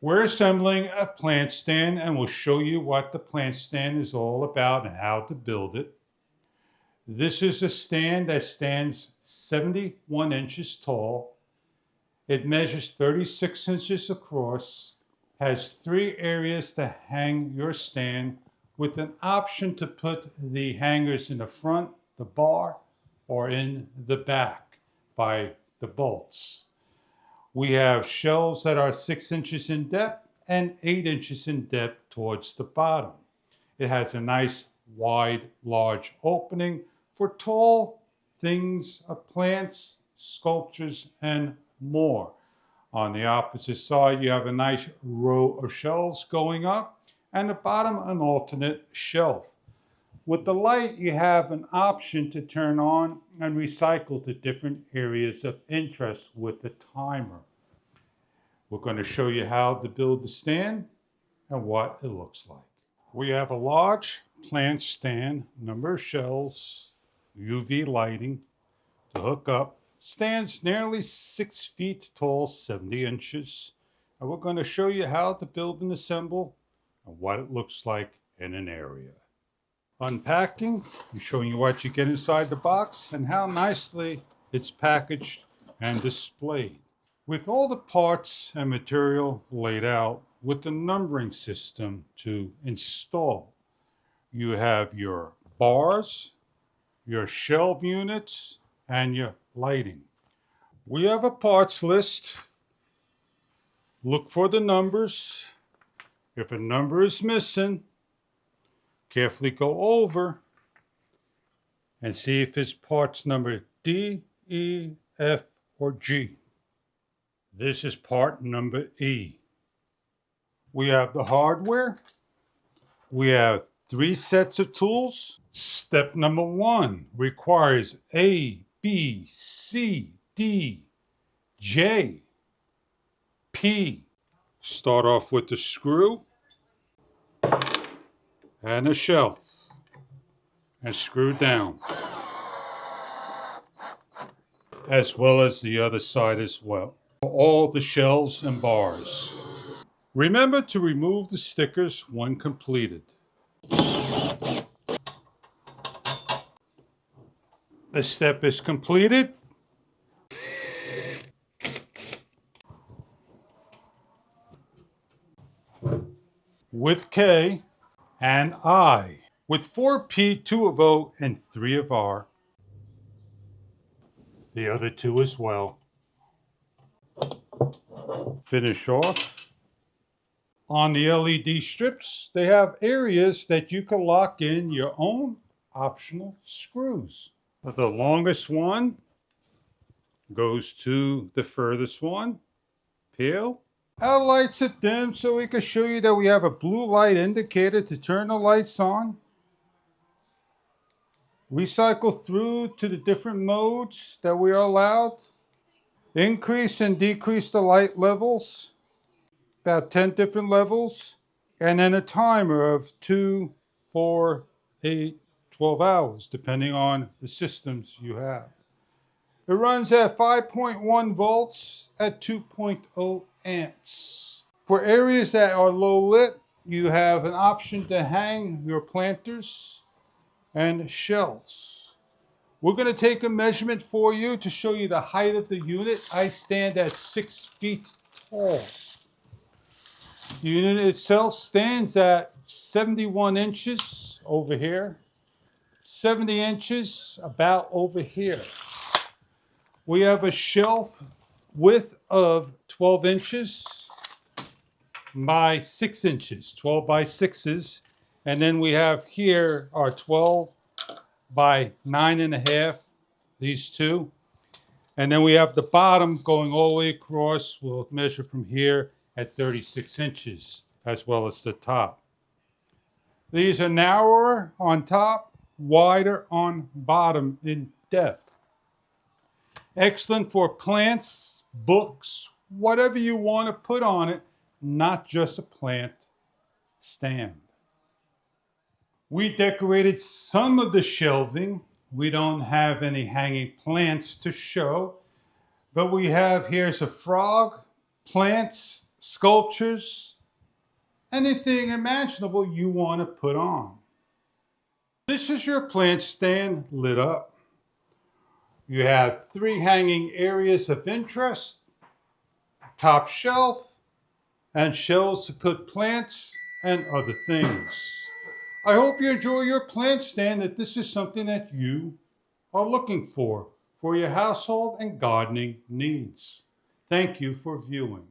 We're assembling a plant stand and we'll show you what the plant stand is all about and how to build it. This is a stand that stands 71 inches tall. It measures 36 inches across, has 3 areas to hang your stand with an option to put the hangers in the front, the bar, or in the back by the bolts. We have shelves that are 6 inches in depth and 8 inches in depth towards the bottom. It has a nice wide, large opening for tall things, plants, sculptures, and more. On the opposite side, you have a nice row of shelves going up, and the bottom an alternate shelf. With the light, you have an option to turn on and recycle to different areas of interest with the timer. We're going to show you how to build the stand and what it looks like. We have a large plant stand, number of shelves, UV lighting to hook up. Stands nearly 6 feet tall, 70 inches. And we're going to show you how to build and assemble and what it looks like in an area. Unpacking, I'm showing you what you get inside the box and how nicely it's packaged and displayed. With all the parts and material laid out with the numbering system to install, you have your bars, your shelf units, and your lighting. We have a parts list. Look for the numbers. If a number is missing, carefully go over and see if it's parts number D, E, F, or G. This is part number E. We have the hardware. We have 3 sets of tools. Step number 1 requires A, B, C, D, J, P. Start off with the screw and a shelf and screw down, as well as the other side as well. All the shelves and bars. Remember to remove the stickers when completed. The step is completed. With K and I. With 4 P, 2 of O, and 3 of R. The other 2 as well. Finish off. On the LED strips, they have areas that you can lock in your own optional screws. The longest one goes to the furthest one. Pale. Our lights are dim, so we can show you that we have a blue light indicator to turn the lights on. Recycle through to the different modes that we are allowed. Increase and decrease the light levels. About 10 different levels. And then a timer of 2, 4, 8, 12 hours, depending on the systems you have. It runs at 5.1 volts at 2.0 amps. For areas that are low lit, you have an option to hang your planters and shelves. We're going to take a measurement for you to show you the height of the unit. I stand at 6 feet tall. The unit itself stands at 71 inches over here, 70 inches about over here. We have a shelf width of 12 inches by 6 inches, 12 by 6s. And then we have here our 12 by 9.5, these two. And then we have the bottom going all the way across. We'll measure from here at 36 inches, as well as the top. These are narrower on top, wider on bottom in depth. Excellent for plants, books, whatever you want to put on it, not just a plant stand. We decorated some of the shelving. We don't have any hanging plants to show, but we have here's a frog, plants, sculptures, anything imaginable you want to put on. This is your plant stand lit up. You have 3 hanging areas of interest, top shelf, and shelves to put plants and other things. I hope you enjoy your plant stand, if this is something that you are looking for your household and gardening needs. Thank you for viewing.